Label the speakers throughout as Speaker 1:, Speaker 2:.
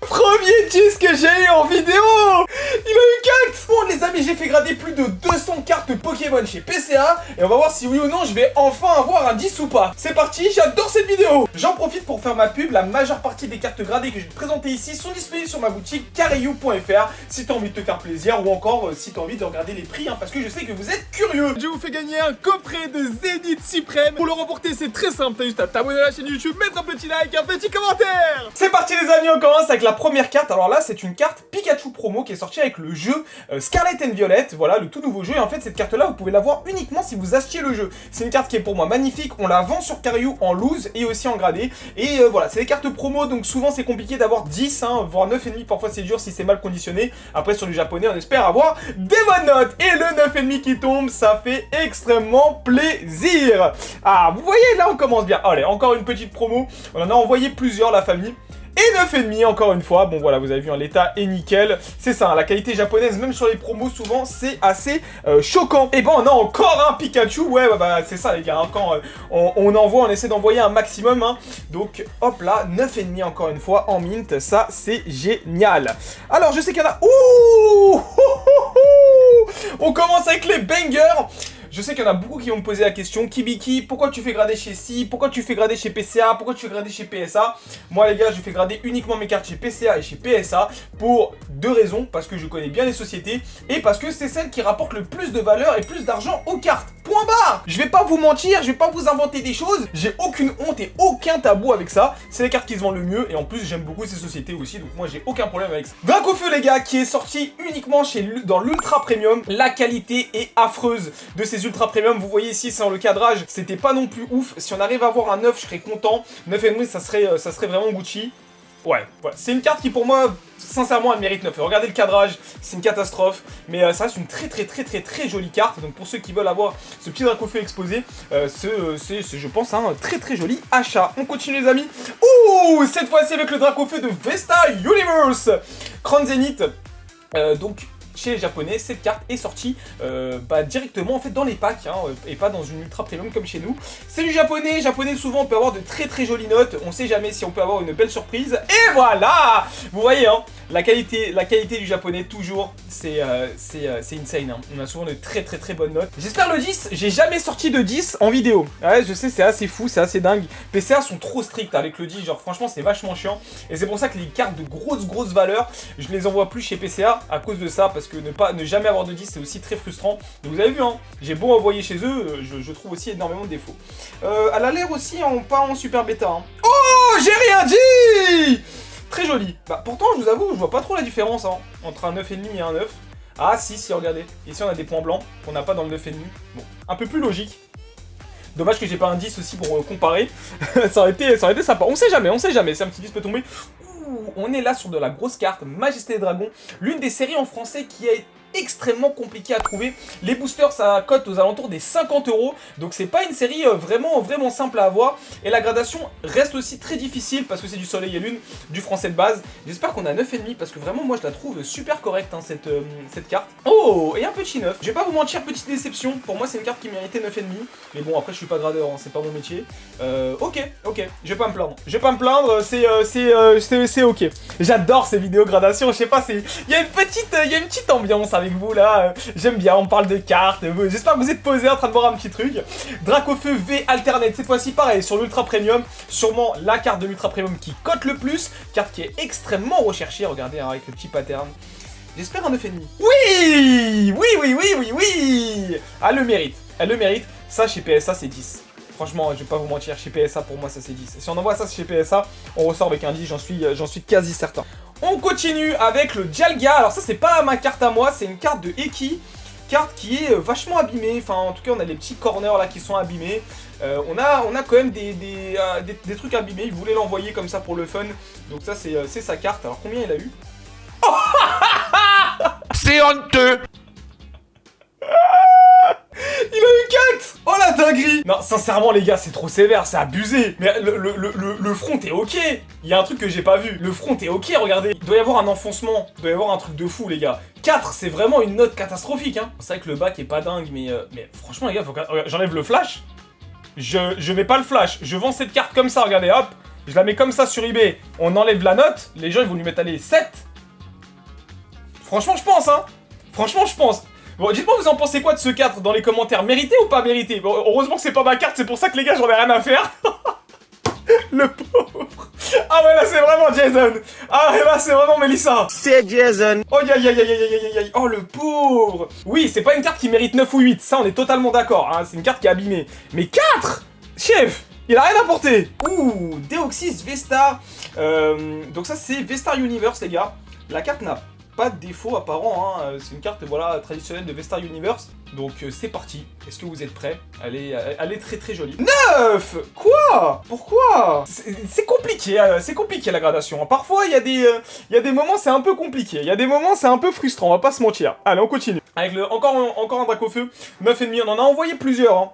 Speaker 1: Premier 10 que j'ai eu en vidéo. Il a eu 4. Bon les amis, j'ai fait grader plus de 200 cartes Pokémon chez PCA. Et on va voir si oui ou non je vais enfin avoir un 10 ou pas. C'est parti, j'adore cette vidéo. J'en profite pour faire ma pub. La majeure partie des cartes gradées que je vais te présenter ici sont disponibles sur ma boutique Cariou.fr. Si t'as envie de te faire plaisir ou encore si t'as envie de regarder les prix, parce que je sais que vous êtes curieux. Je vous fais gagner un coffret de Zénith Suprême. Pour le remporter, c'est très simple. T'as juste à t'abonner à la chaîne YouTube, mettre un petit like, un petit commentaire. C'est parti les amis, on commence avec la première carte. Alors là, c'est une carte Pikachu promo qui est sortie avec le jeu Scarlet and Violet. Voilà, le tout nouveau jeu. Et en fait, cette carte-là, vous pouvez l'avoir uniquement si vous achetiez le jeu. C'est une carte qui est pour moi magnifique. On la vend sur Cariou en loose et aussi en gradé. Et voilà, c'est des cartes promo, donc souvent c'est compliqué d'avoir 10, voire 9,5. Parfois c'est dur si c'est mal conditionné. Après, sur le japonais, on espère avoir des bonnes notes. Et le 9,5 qui tombe, ça fait extrêmement plaisir. Ah, vous voyez, là on commence bien. Allez, encore une petite promo. On en a envoyé plusieurs, la famille. Et 9,5 encore une fois, bon voilà, vous avez vu, l'état est nickel. C'est ça, la qualité japonaise, même sur les promos, souvent, c'est assez choquant. Et bon, on a encore un Pikachu, ouais, bah c'est ça les gars, quand on envoie, on essaie d'envoyer un maximum. Donc, hop là, 9,5 encore une fois, en mint, ça c'est génial. Alors, je sais qu'il y en a... Ouh on commence avec les bangers. Je sais qu'il y en a beaucoup qui vont me poser la question, Kibiki, pourquoi tu fais grader chez Si, pourquoi tu fais grader chez PCA, pourquoi tu fais grader chez PSA? Moi les gars, je fais grader uniquement mes cartes chez PCA et chez PSA pour deux raisons, parce que je connais bien les sociétés et parce que c'est celles qui rapportent le plus de valeur et plus d'argent aux cartes. Point barre. Je vais pas vous mentir, je vais pas vous inventer des choses, j'ai aucune honte et aucun tabou avec ça. C'est les cartes qui se vendent le mieux et en plus j'aime beaucoup ces sociétés aussi, donc moi j'ai aucun problème avec ça. Dracofeu les gars, qui est sorti uniquement dans l'Ultra Premium. La qualité est affreuse de ces Ultra Premium, vous voyez ici sans le cadrage, c'était pas non plus ouf. Si on arrive à avoir un 9, je serais content. 9,5 ça serait vraiment Gucci. Ouais, voilà. C'est une carte qui pour moi, sincèrement, elle mérite 9. Regardez le cadrage, c'est une catastrophe. Mais ça reste une très jolie carte. Donc pour ceux qui veulent avoir ce petit Dracofeu exposé, c'est je pense un très joli achat. On continue les amis. Ouh, cette fois-ci avec le Dracofeu de Vesta Universe Crown Zenith. Donc chez les japonais, cette carte est sortie directement en fait dans les packs et pas dans une ultra premium comme chez nous. C'est du japonais, souvent on peut avoir de très jolies notes, on sait jamais si on peut avoir une belle surprise. Et voilà, vous voyez la qualité du japonais toujours, c'est insane. On a souvent de très bonnes notes. J'espère le 10, j'ai jamais sorti de 10 en vidéo. Ouais, je sais, c'est assez fou, c'est assez dingue. PCA sont trop stricts avec le 10, genre franchement c'est vachement chiant. Et c'est pour ça que les cartes de grosse valeur, je les envoie plus chez PCA à cause de ça, parce que ne jamais avoir de 10 c'est aussi très frustrant. Donc vous avez vu, j'ai beau envoyer chez eux, je trouve aussi énormément de défauts. Elle a l'air aussi pas en super bêta. Oh, j'ai rien dit. Très joli. Bah pourtant je vous avoue, je vois pas trop la différence entre un 9,5 et un 9. Ah si, regardez. Ici on a des points blancs qu'on n'a pas dans le 9,5. Bon, un peu plus logique. Dommage que j'ai pas un 10 aussi pour comparer. ça aurait été sympa. On sait jamais, si un petit 10 peut tomber. Ouh, on est là sur de la grosse carte, Majesté des Dragons, l'une des séries en français qui est extrêmement compliqué à trouver. Les boosters ça cote aux alentours des 50 €, donc c'est pas une série vraiment simple à avoir. Et la gradation reste aussi très difficile parce que c'est du soleil et lune, du français de base. J'espère qu'on a 9,5 parce que vraiment moi je la trouve super correcte cette carte. Oh, et un petit 9. Je vais pas vous mentir, petite déception. Pour moi c'est une carte qui méritait 9,5. Mais bon, après je suis pas gradeur, c'est pas mon métier. Ok, je vais pas me plaindre. C'est ok. J'adore ces vidéos gradation, je sais pas, il y a une petite ambiance avec vous là, j'aime bien, on parle de cartes, j'espère que vous êtes posés en train de voir un petit truc. Dracofeu V Alternate, cette fois-ci pareil, sur l'Ultra Premium, sûrement la carte de l'Ultra Premium qui cote le plus, carte qui est extrêmement recherchée, regardez avec le petit pattern. J'espère un 9,5. Oui. Elle le mérite, ça chez PSA c'est 10. Franchement, je vais pas vous mentir, chez PSA pour moi ça c'est 10. Si on envoie ça chez PSA, on ressort avec un 10, j'en suis quasi certain. On continue avec le Dialga. Alors ça c'est pas ma carte à moi, c'est une carte de Eki. Carte qui est vachement abîmée, enfin en tout cas on a des petits corners là qui sont abîmés. On a quand même des trucs abîmés, il voulait l'envoyer comme ça pour le fun. Donc ça c'est sa carte, alors combien il a eu?
Speaker 2: C'est honteux.
Speaker 1: Il a eu 4. Oh la dinguerie. Non, sincèrement les gars, c'est trop sévère, c'est abusé. Mais le front est ok. Il y a un truc que j'ai pas vu. Le front est ok, regardez. Il doit y avoir un enfoncement. Il doit y avoir un truc de fou les gars. 4, c'est vraiment une note catastrophique C'est vrai que le bac est pas dingue, mais franchement les gars, j'enlève le flash. Je mets pas le flash. Je vends cette carte comme ça, regardez, hop. je la mets comme ça sur eBay, on enlève la note, les gens ils vont lui mettre, allez, 7. Franchement, je pense, hein. Franchement, je pense. Bon, dites-moi, vous en pensez quoi de ce 4 dans les commentaires? Mérité ou pas mérité? Bon, heureusement que c'est pas ma carte, c'est pour ça que les gars, j'en ai rien à faire. Le pauvre. Ah ouais, là, c'est vraiment Jason. Ah, et là, c'est vraiment Melissa.
Speaker 2: C'est Jason.
Speaker 1: Oh, aïe, aïe, aïe, aïe, aïe, aïe, aïe. Oh, le pauvre. Oui, c'est pas une carte qui mérite 9 ou 8. Ça, on est totalement d'accord. Hein. C'est une carte qui est abîmée. Mais 4 chef, il a rien apporté. Ouh, Deoxys Vestar. Donc ça, c'est Vestar Universe, les gars. La carte n'a pas de défaut apparent, hein. C'est une carte voilà, traditionnelle de Vestar Universe. Donc c'est parti. Est-ce que vous êtes prêts? Elle est très très jolie. 9. Quoi? Pourquoi? C'est compliqué la gradation. Parfois il y a des moments c'est un peu compliqué. Il y a des moments c'est un peu frustrant, on va pas se mentir. Allez, on continue. Avec encore un Dracofeu. 9,5, on en a envoyé plusieurs, hein.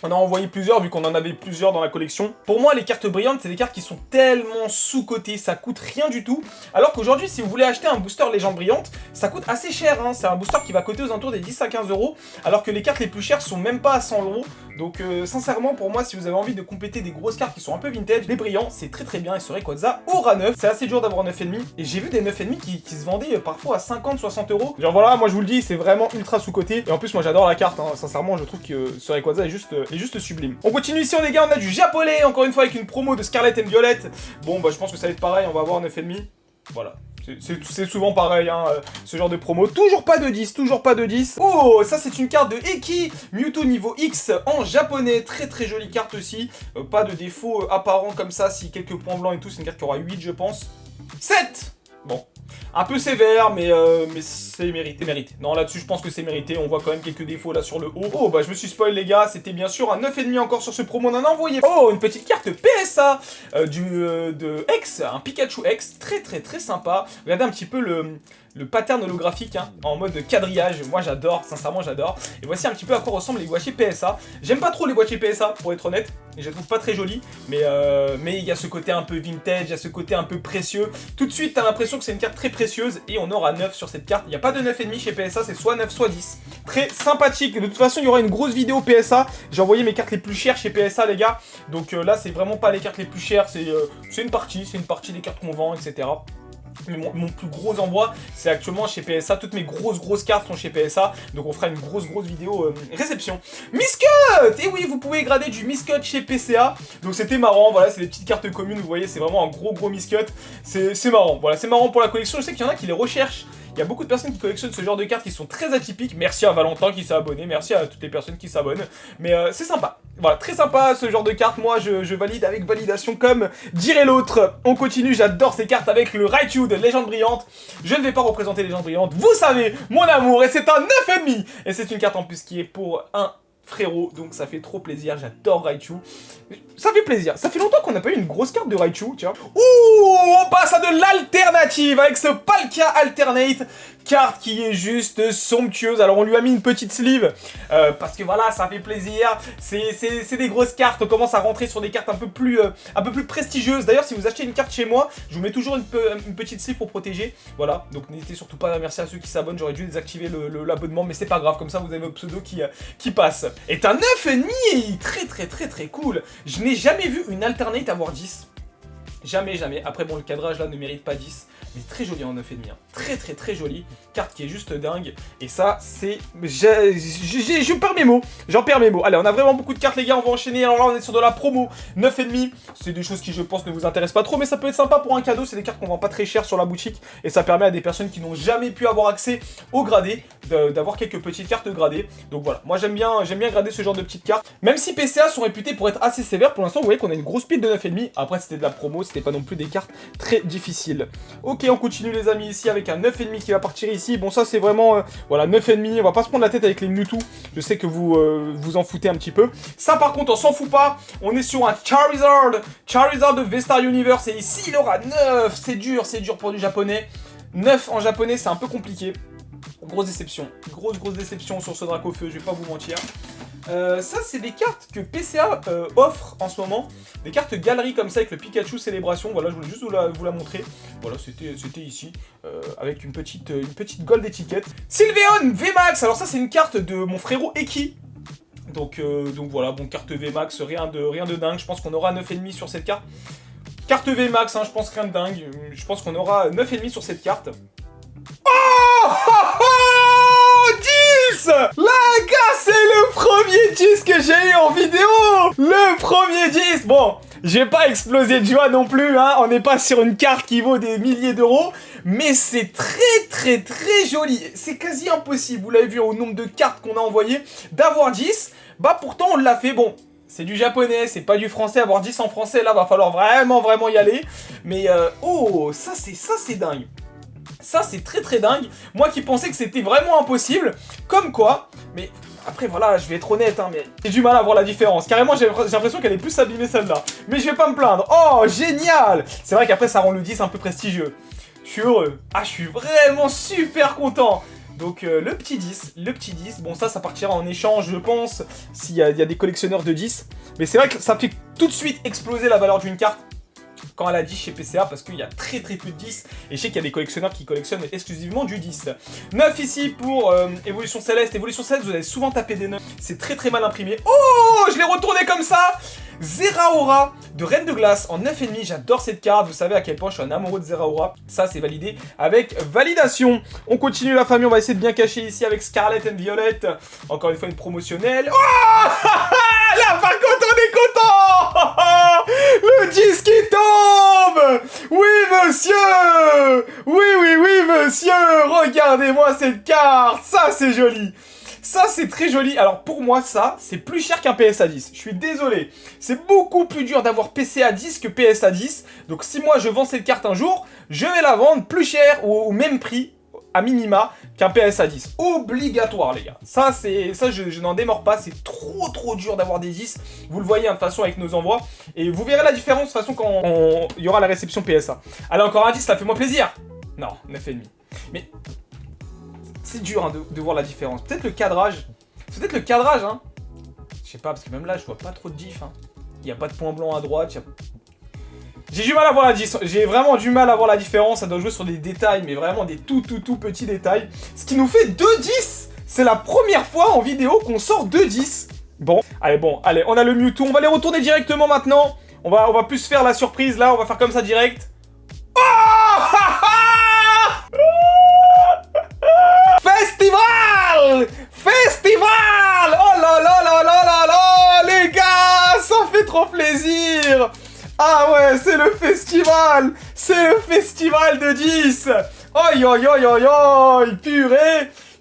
Speaker 1: On a envoyé plusieurs vu qu'on en avait plusieurs dans la collection. Pour moi, les cartes brillantes, c'est des cartes qui sont tellement sous-cotées, ça coûte rien du tout. Alors qu'aujourd'hui, si vous voulez acheter un booster légende brillante, ça coûte assez cher. Hein. C'est un booster qui va coûter aux alentours des 10 à 15 euros, alors que les cartes les plus chères sont même pas à 100 euros. Donc sincèrement, pour moi, si vous avez envie de compléter des grosses cartes qui sont un peu vintage, les brillants, c'est très très bien. Et ce Rayquaza aura 9. C'est assez dur d'avoir 9,5. Et j'ai vu des 9,5 qui se vendaient parfois à 50-60 euros. Genre voilà, moi je vous le dis, c'est vraiment ultra sous-coté. Et en plus, moi j'adore la carte. Hein. Sincèrement, je trouve que ce Rayquaza est juste sublime. On continue ici, les gars, on a du japonais, encore une fois avec une promo de Scarlet and Violet. Bon, bah je pense que ça va être pareil, on va avoir 9,5. Voilà. C'est souvent pareil, hein, ce genre de promo. Toujours pas de 10, toujours pas de 10. Oh, ça c'est une carte de Eki, Mewtwo niveau X en japonais. Très très jolie carte aussi. Pas de défaut apparent comme ça, si quelques points blancs et tout. C'est une carte qui aura 8, je pense. 7. Bon. Un peu sévère, mais c'est mérité. Non, là-dessus, je pense que c'est mérité. On voit quand même quelques défauts là sur le haut. Oh, bah je me suis spoil, les gars. C'était bien sûr un 9,5 encore sur ce promo. On en a envoyé. Oh, une petite carte PSA de X, un Pikachu X. Très, très, très sympa. Regardez un petit peu le pattern holographique hein, en mode quadrillage. Moi, j'adore. Sincèrement, j'adore. Et voici un petit peu à quoi ressemblent les boîtiers PSA. J'aime pas trop les boîtiers PSA, pour être honnête. Et je les trouve pas très jolis. Mais il y a ce côté un peu vintage, il y a ce côté un peu précieux. Tout de suite, t'as l'impression que c'est une carte très précieuse. Et on aura 9 sur cette carte. Il n'y a pas de 9,5 chez PSA, c'est soit 9, soit 10. Très sympathique. De toute façon, il y aura une grosse vidéo PSA. J'ai envoyé mes cartes les plus chères chez PSA, les gars. Donc là, c'est vraiment pas les cartes les plus chères. C'est une partie des cartes qu'on vend, etc. Mais mon plus gros envoi, c'est actuellement chez PSA. Toutes mes grosses cartes sont chez PSA. Donc on fera une grosse vidéo réception. Miscut! Et oui, vous pouvez grader du Miscut chez PCA. Donc c'était marrant. Voilà, c'est des petites cartes communes. Vous voyez, c'est vraiment un gros Miscut. C'est marrant. Voilà, c'est marrant pour la collection. Je sais qu'il y en a qui les recherchent. Il y a beaucoup de personnes qui collectionnent ce genre de cartes qui sont très atypiques. Merci à Valentin qui s'est abonné. Merci à toutes les personnes qui s'abonnent. Mais c'est sympa. Voilà, très sympa ce genre de cartes. Moi, je valide avec validation comme dirait l'autre. On continue. J'adore ces cartes avec le Raichu de Légende Brillante. Je ne vais pas représenter Légende Brillante. Vous savez, mon amour. Et c'est un 9,5. Et c'est une carte en plus qui est pour un frérot, donc ça fait trop plaisir, j'adore Raichu. Ça fait plaisir, ça fait longtemps qu'on n'a pas eu une grosse carte de Raichu, tiens. Ouh, on passe à de l'alternative avec ce Palkia Alternate, carte qui est juste somptueuse. Alors on lui a mis une petite sleeve, parce que voilà, ça fait plaisir. C'est des grosses cartes, on commence à rentrer sur des cartes un peu plus prestigieuses. D'ailleurs, si vous achetez une carte chez moi, je vous mets toujours une petite sleeve pour protéger. Voilà, donc n'hésitez surtout pas, merci à ceux qui s'abonnent, j'aurais dû désactiver l'abonnement, mais c'est pas grave, comme ça vous avez vos pseudos qui passent. Et un 9,5, très cool. Je n'ai jamais vu une alternate avoir 10. Jamais. Après bon, le cadrage là ne mérite pas 10. Mais très joli en 9,5. Hein. Très joli. Carte qui est juste dingue. Et ça, c'est... Je perds mes mots. J'en perds mes mots. Allez, on a vraiment beaucoup de cartes, les gars. On va enchaîner. Alors là, on est sur de la promo. 9,5. C'est des choses qui, je pense, ne vous intéressent pas trop. Mais ça peut être sympa pour un cadeau. C'est des cartes qu'on vend pas très cher sur la boutique. Et ça permet à des personnes qui n'ont jamais pu avoir accès au gradé d'avoir quelques petites cartes gradées. Donc voilà. Moi, j'aime bien grader ce genre de petites cartes. Même si PCA sont réputés pour être assez sévères. Pour l'instant, vous voyez qu'on a une grosse pile de 9,5. Après, c'était de la promo. C'était pas non plus des cartes très difficiles. Ok, on continue, les amis, ici avec un 9,5 qui va partir ici. Bon, ça, c'est vraiment... voilà, 9,5. On va pas se prendre la tête avec les Mewtwo. Je sais que vous vous en foutez un petit peu. Ça, par contre, on s'en fout pas. On est sur un Charizard. Charizard de Vestar Universe. Et ici, il aura 9. C'est dur pour du japonais. 9 en japonais, c'est un peu compliqué. Grosse déception. Grosse déception sur ce Dracofeu, je vais pas vous mentir. Ça, c'est des cartes que PCA offre en ce moment. Des cartes galerie comme ça avec le Pikachu Célébration. Voilà, je voulais juste vous la montrer. Voilà, c'était ici. Avec une petite gold étiquette. Sylveon VMAX. Alors ça, c'est une carte de mon frérot Eki. Donc voilà, bon, carte VMAX, rien de dingue. Je pense qu'on aura 9,5 sur cette carte. Carte VMAX, hein, je pense rien de dingue. Je pense qu'on aura 9,5 sur cette carte. Oh, 10. Là, gars, c'est le premier 10 que j'ai eu en vidéo. Le premier 10. Bon, j'ai pas explosé de joie non plus, hein. On n'est pas sur une carte qui vaut des milliers d'euros. Mais c'est très joli. C'est quasi impossible, vous l'avez vu au nombre de cartes qu'on a envoyées, d'avoir 10. Bah pourtant, on l'a fait, bon... C'est du japonais, c'est pas du français, avoir 10 en français, là, va falloir vraiment y aller. Mais, oh, ça c'est dingue. Ça, c'est très dingue. Moi qui pensais que c'était vraiment impossible. Comme quoi, mais après, voilà, je vais être honnête, hein, mais j'ai du mal à voir la différence. Carrément, j'ai l'impression qu'elle est plus abîmée, celle-là. Mais je vais pas me plaindre. Oh, génial. C'est vrai qu'après, ça rend le 10 un peu prestigieux. Je suis heureux. Ah, je suis vraiment super content. Donc le petit 10, bon ça partira en échange je pense, s'il y a des collectionneurs de 10. Mais c'est vrai que ça fait tout de suite exploser la valeur d'une carte quand elle a 10 chez PCA parce qu'il y a très peu de 10. Et je sais qu'il y a des collectionneurs qui collectionnent exclusivement du 10. 9 ici pour Évolution Céleste. Évolution Céleste, vous allez souvent taper des 9. C'est très mal imprimé. Oh, je l'ai retourné comme ça. Zeraora de Reine de Glace en 9,5. J'adore cette carte. Vous savez à quel point je suis un amoureux de Zeraora. Ça, c'est validé avec validation. On continue la famille. On va essayer de bien cacher ici avec Scarlet and Violet. Encore une fois, une promotionnelle. Oh là, par contre, on est content. Le 10 qui tombe. Oui, monsieur. Oui, monsieur. Regardez-moi cette carte. Ça, c'est joli. Ça, c'est très joli. Alors, pour moi, ça, c'est plus cher qu'un PSA 10. Je suis désolé. C'est beaucoup plus dur d'avoir PCA 10 que PSA 10. Donc, si moi, je vends cette carte un jour, je vais la vendre plus cher ou au même prix, à minima, qu'un PSA 10. Obligatoire, les gars. Ça, je n'en démords pas. C'est trop dur d'avoir des 10. Vous le voyez, hein, de toute façon, avec nos envois. Et vous verrez la différence, de toute façon, quand il y aura la réception PSA. Allez, encore un 10, ça fait moins plaisir. Non, 9,5. Mais... c'est dur hein, de voir la différence. Peut-être le cadrage. C'est peut-être le cadrage, hein. Je sais pas, parce que même là, je vois pas trop de diff. Hein. Il n'y a pas de point blanc à droite. J'ai du mal à voir la différence. J'ai vraiment du mal à voir la différence. Ça doit jouer sur des détails, mais vraiment des tout petits détails. Ce qui nous fait 2-10. C'est la première fois en vidéo qu'on sort 2-10. Bon, allez, on a le Mewtwo. On va les retourner directement maintenant. On va plus faire la surprise là. On va faire comme ça direct. Oh Festival! Oh là, les gars, ça fait trop plaisir! Ah ouais, c'est le festival! C'est le festival de 10! Aïe,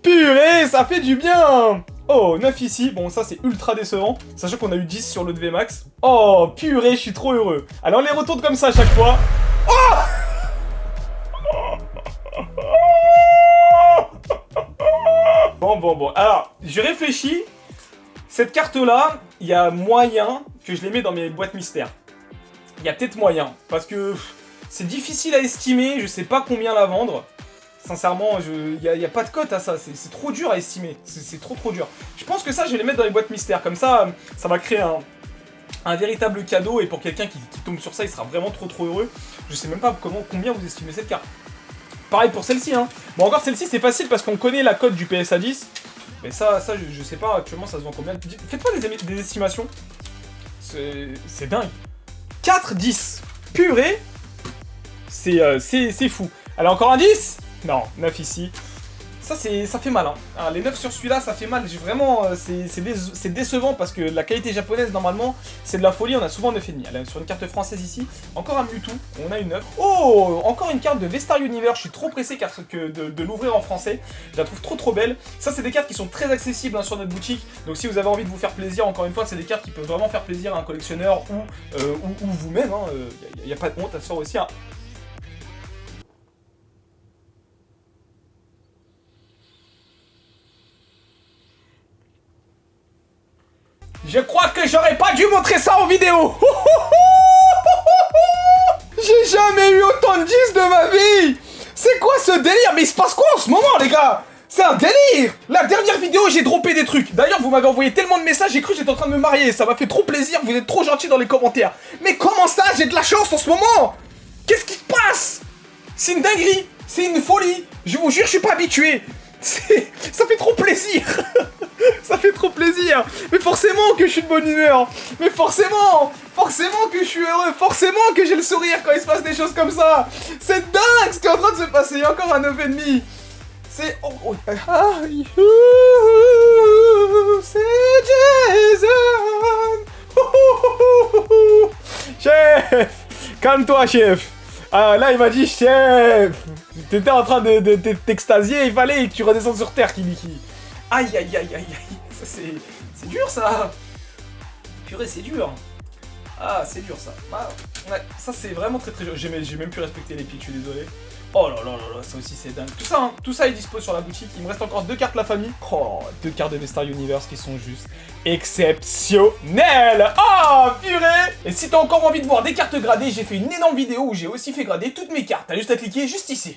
Speaker 1: purée, ça fait du bien! Oh, 9 ici, bon ça c'est ultra décevant, sachant qu'on a eu 10 sur le VMAX. Oh, purée, je suis trop heureux. Alors on les retourne comme ça à chaque fois. Oh! Bon. Alors, je réfléchis. Cette carte-là, il y a moyen que je les mets dans mes boîtes mystères. Il y a peut-être moyen. Parce que c'est difficile à estimer. Je sais pas combien la vendre. Sincèrement, il y a pas de cote à ça. C'est trop dur à estimer. C'est trop dur. Je pense que ça, je vais les mettre dans les boîtes mystères. Comme ça, ça va créer un véritable cadeau. Et pour quelqu'un qui tombe sur ça, il sera vraiment trop heureux. Je sais même pas combien vous estimez cette carte. Pareil pour celle-ci, hein. Bon, encore celle-ci, c'est facile parce qu'on connaît la cote du PSA 10. Mais ça je sais pas actuellement, ça se vend combien. Faites-moi des estimations. C'est dingue. 4-10. Purée. C'est fou. Allez, encore un 10 ? Non, 9 ici. Ça fait mal, hein. Alors, les 9 sur celui-là, ça fait mal. J'ai vraiment... c'est décevant parce que la qualité japonaise, normalement, c'est de la folie. On a souvent 9,5. Allez, sur une carte française ici, encore un Mewtwo. On a une 9. Oh, encore une carte de Vestar Universe. Je suis trop pressé de l'ouvrir en français. Je la trouve trop belle. Ça, c'est des cartes qui sont très accessibles hein, sur notre boutique. Donc, si vous avez envie de vous faire plaisir, encore une fois, c'est des cartes qui peuvent vraiment faire plaisir à un collectionneur ou vous-même. Il n'y a pas de honte à se faire aussi. Hein. Je crois que j'aurais pas dû montrer ça en vidéo. J'ai jamais eu autant de 10 de ma vie. C'est quoi ce délire? Mais il se passe quoi en ce moment, les gars? C'est un délire. La dernière vidéo, j'ai droppé des trucs. D'ailleurs, vous m'avez envoyé tellement de messages, j'ai cru que j'étais en train de me marier. Ça m'a fait trop plaisir, vous êtes trop gentils dans les commentaires. Mais comment ça? J'ai de la chance en ce moment. Qu'est-ce qui se passe? C'est une dinguerie. C'est une folie. Je vous jure, je suis pas habitué. Ça fait trop plaisir. Ça fait trop plaisir. Mais forcément que je suis de bonne humeur. Mais forcément que je suis heureux. Forcément que j'ai le sourire quand il se passe des choses comme ça. C'est dingue ce qui est en train de se passer. Il y a encore un 9,5. C'est... Oh, oh. Ah, c'est Jason. Chef, calme-toi, chef. Ah, là, il m'a dit, chef. T'étais en train de t'extasier. Il fallait que tu redescendes sur terre, Kibiki. Aïe, aïe, aïe, aïe, aïe. Ça, c'est dur, ça. Purée, c'est dur. Ah, c'est dur, ça. Ah, ouais, ça, c'est vraiment très, très dur. J'ai même pu respecter les pics, je suis désolé. Oh là là là là, ça aussi, c'est dingue. Tout ça est dispo sur la boutique. Il me reste encore 2 cartes la famille. Oh, 2 cartes de V-Star Universe qui sont juste exceptionnelles. Oh, purée. Et si t'as encore envie de voir des cartes gradées, j'ai fait une énorme vidéo où j'ai aussi fait grader toutes mes cartes. T'as juste à cliquer juste ici.